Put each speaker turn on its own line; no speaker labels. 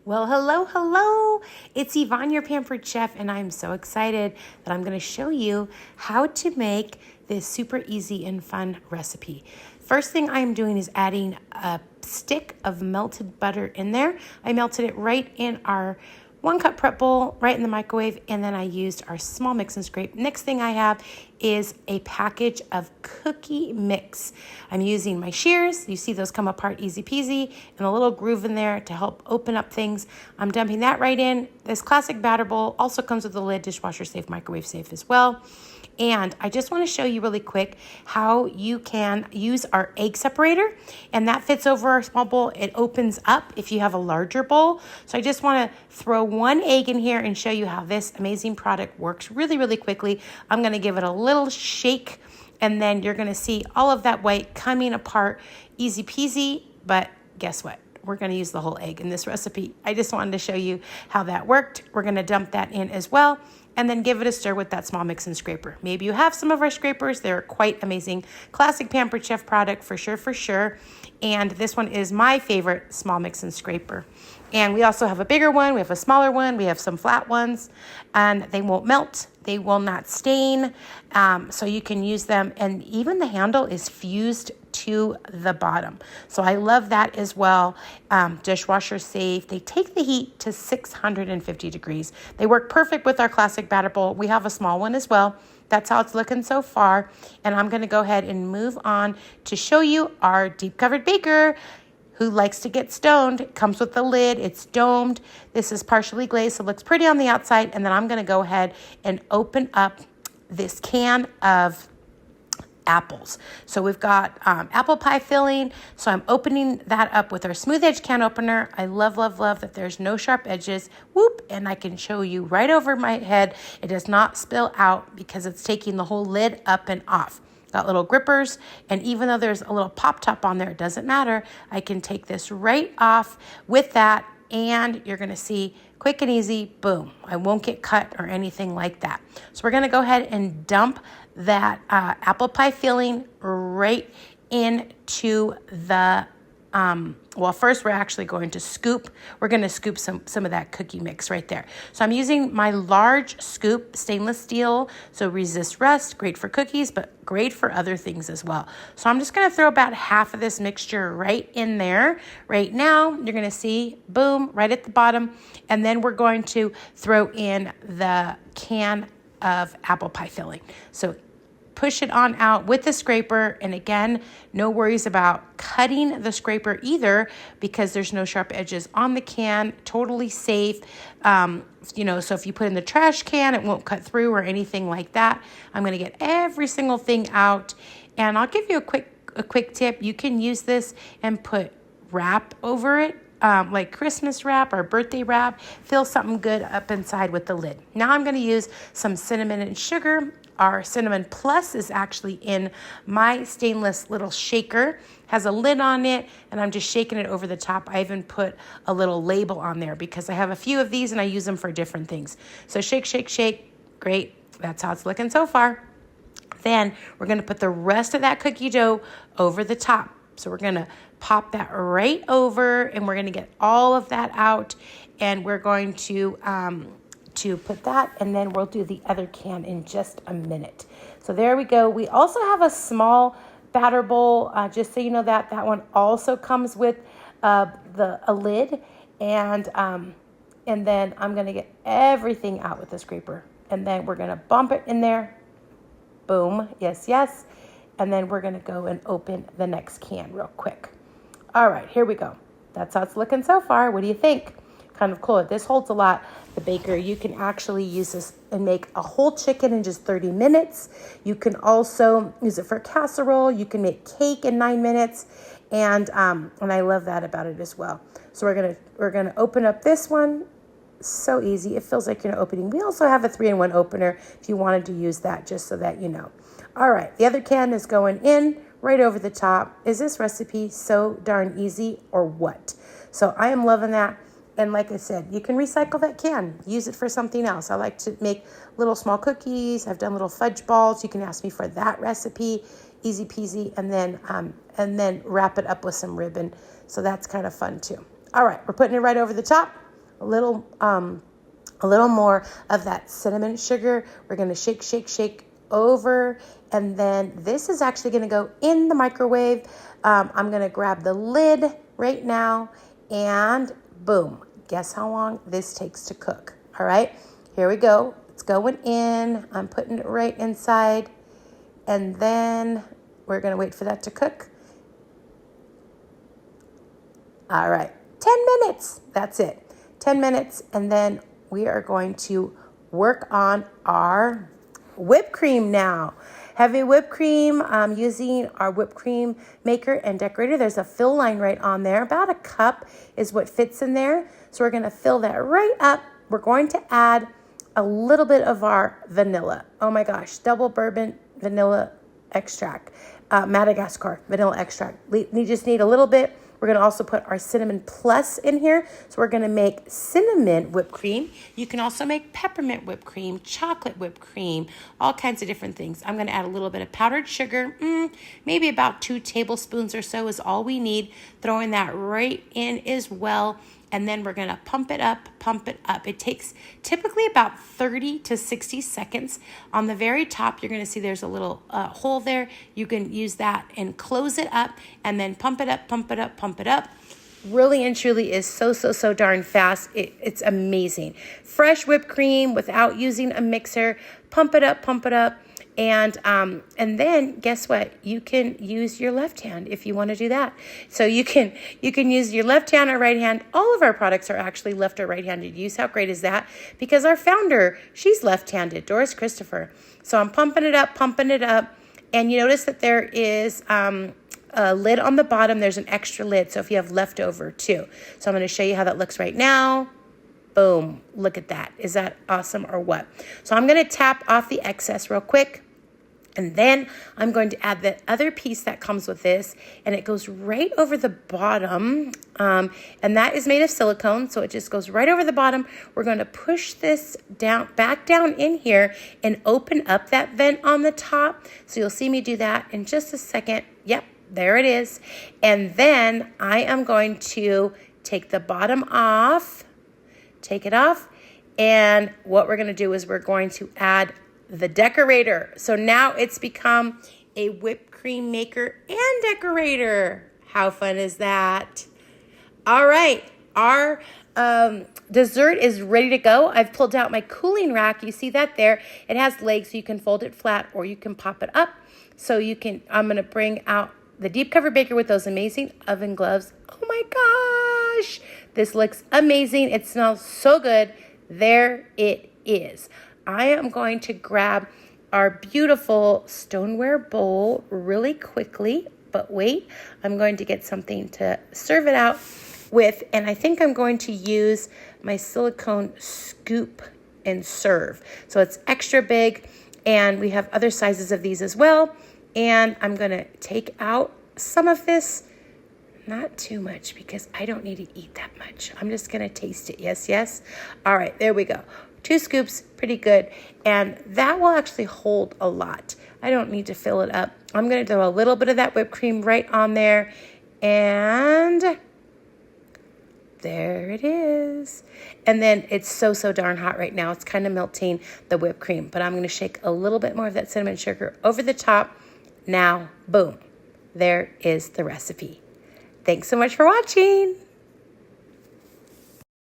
Well, hello, hello. It's Yvonne, your Pampered Chef, and I'm so excited that I'm going to show you how to make this super easy and fun recipe. First thing I'm doing is adding a stick of melted butter in there. I melted it right in our 1-cup prep bowl, right in the microwave, and then I used our small mix and scrape. Next thing I have is a package of cookie mix. I'm using my shears. You see those come apart easy peasy, and a little groove in there to help open up things. I'm dumping that right in. This classic batter bowl also comes with a lid, dishwasher safe, microwave safe as well. And I just want to show you really quick how you can use our egg separator, and that fits over our small bowl. It opens up if you have a larger bowl. So I just want to throw one egg in here and show you how this amazing product works really, really quickly. I'm going to give it a little shake, and then you're going to see all of that white coming apart easy peasy. But guess what? We're going to use the whole egg in this recipe. I just wanted to show you how that worked. We're going to dump that in as well, and then give it a stir with that small mix and scraper. Maybe you have some of our scrapers. They're quite amazing. Classic Pampered Chef product for sure, for sure. And this one is my favorite small mix and scraper. And we also have a bigger one. We have a smaller one. We have some flat ones, and they won't melt. They will not stain. So you can use them. And even the handle is fused to the bottom. So I love that as well. Dishwasher safe. They take the heat to 650 degrees. They work perfect with our classic batter bowl. We have a small one as well. That's how it's looking so far. And I'm going to go ahead and move on to show you our deep covered baker who likes to get stoned. It comes with the lid. It's domed. This is partially glazed, so it looks pretty on the outside. And then I'm going to go ahead and open up this can of apples. So we've got apple pie filling. So I'm opening that up with our smooth edge can opener. I love, love, love that there's no sharp edges. Whoop, and I can show you right over my head. It does not spill out because it's taking the whole lid up and off. Got little grippers, and even though there's a little pop top on there, it doesn't matter. I can take this right off with that, and you're gonna see quick and easy, boom. I won't get cut or anything like that. So we're gonna go ahead and dump that apple pie filling right into the, well, first we're actually going to scoop. We're going to scoop some of that cookie mix right there. So I'm using my large scoop, stainless steel, so resist rust, great for cookies, but great for other things as well. So I'm just going to throw about half of this mixture right in there. Right now, you're going to see, boom, right at the bottom. And then we're going to throw in the can of apple pie filling. So push it on out with the scraper. And again, no worries about cutting the scraper either because there's no sharp edges on the can, totally safe. So if you put in the trash can, it won't cut through or anything like that. I'm going to get every single thing out, and I'll give you a quick tip. You can use this and put wrap over it. Like Christmas wrap or birthday wrap, fill something good up inside with the lid. Now I'm going to use some cinnamon and sugar. Our Cinnamon Plus is actually in my stainless little shaker, has a lid on it, and I'm just shaking it over the top. I even put a little label on there because I have a few of these and I use them for different things. So shake, shake, shake. Great. That's how it's looking so far. Then we're going to put the rest of that cookie dough over the top. So we're going to pop that right over, and we're going to get all of that out, and we're going to put that, and then we'll do the other can in just a minute. So there we go. We also have a small batter bowl, just so you know that one also comes with a lid, and then I'm going to get everything out with the scraper, and then we're going to bump it in there. Boom. Yes, yes. And then we're going to go and open the next can real quick. All right, here we go. That's how it's looking so far. What do you think? Kind of cool. This holds a lot. The baker, you can actually use this and make a whole chicken in just 30 minutes. You can also use it for casserole. You can make cake in 9 minutes. And I love that about it as well. So we're gonna open up this one. So easy. It feels like you're opening. We also have a 3-in-1 opener if you wanted to use that, just so that you know. All right, the other can is going in right over the top. Is this recipe so darn easy or what? So I am loving that. And like I said, you can recycle that can. Use it for something else. I like to make little small cookies. I've done little fudge balls. You can ask me for that recipe. Easy peasy. And then wrap it up with some ribbon. So that's kind of fun too. All right, we're putting it right over the top. a little more of that cinnamon sugar. We're going to shake, shake, shake over. And then this is actually going to go in the microwave. I'm going to grab the lid right now and boom. Guess how long this takes to cook. All right, here we go. It's going in. I'm putting it right inside. And then we're going to wait for that to cook. All right, 10 minutes. That's it. 10 minutes. And then we are going to work on our whipped cream now. Heavy whipped cream, using our whipped cream maker and decorator. There's a fill line right on there. About a cup is what fits in there. So we're going to fill that right up. We're going to add a little bit of our vanilla. Oh my gosh, double bourbon vanilla extract. Madagascar vanilla extract. We just need a little bit. We're going to also put our cinnamon plus in here. So we're going to make cinnamon whipped cream. You can also make peppermint whipped cream, chocolate whipped cream, all kinds of different things. I'm going to add a little bit of powdered sugar. Maybe about 2 tablespoons or so is all we need. Throwing that right in as well. And then we're going to pump it up, pump it up. It takes typically about 30 to 60 seconds. On the very top, you're going to see there's a little hole there. You can use that and close it up and then pump it up, pump it up, pump it up. Really and truly is so darn fast. It's amazing. Fresh whipped cream without using a mixer. Pump it up, pump it up. And then guess what? You can use your left hand if you want to do that. So you can use your left hand or right hand. All of our products are actually left or right-handed use. How great is that? Because our founder, she's left-handed, Doris Christopher. So I'm pumping it up, and you notice that there is a lid on the bottom. There's an extra lid, so if you have leftover too. So I'm going to show you how that looks right now. Boom, look at that. Is that awesome or what? So I'm going to tap off the excess real quick. And then I'm going to add the other piece that comes with this, and it goes right over the bottom. And that is made of silicone, so it just goes right over the bottom. We're going to push this back down in here and open up that vent on the top. So you'll see me do that in just a second. Yep, there it is. And then I am going to take the bottom off, take it off. And what we're going to do is we're going to add the decorator. So now it's become a whipped cream maker and decorator. How fun is that? All right, our dessert is ready to go. I've pulled out my cooling rack. You see that there? It has legs, so you can fold it flat or you can pop it up. So you can, I'm going to bring out the deep cover baker with those amazing oven gloves. Oh my gosh, this looks amazing. It smells so good. There it is. I am going to grab our beautiful stoneware bowl really quickly, but wait, I'm going to get something to serve it out with, and I think I'm going to use my silicone scoop and serve. So it's extra big, and we have other sizes of these as well, and I'm going to take out some of this, not too much because I don't need to eat that much. I'm just going to taste it. Yes, yes. All right, there we go. 2 scoops, pretty good. And that will actually hold a lot. I don't need to fill it up. I'm going to throw a little bit of that whipped cream right on there. And there it is. And then it's so darn hot right now. It's kind of melting the whipped cream. But I'm going to shake a little bit more of that cinnamon sugar over the top. Now, boom. There is the recipe. Thanks so much for watching.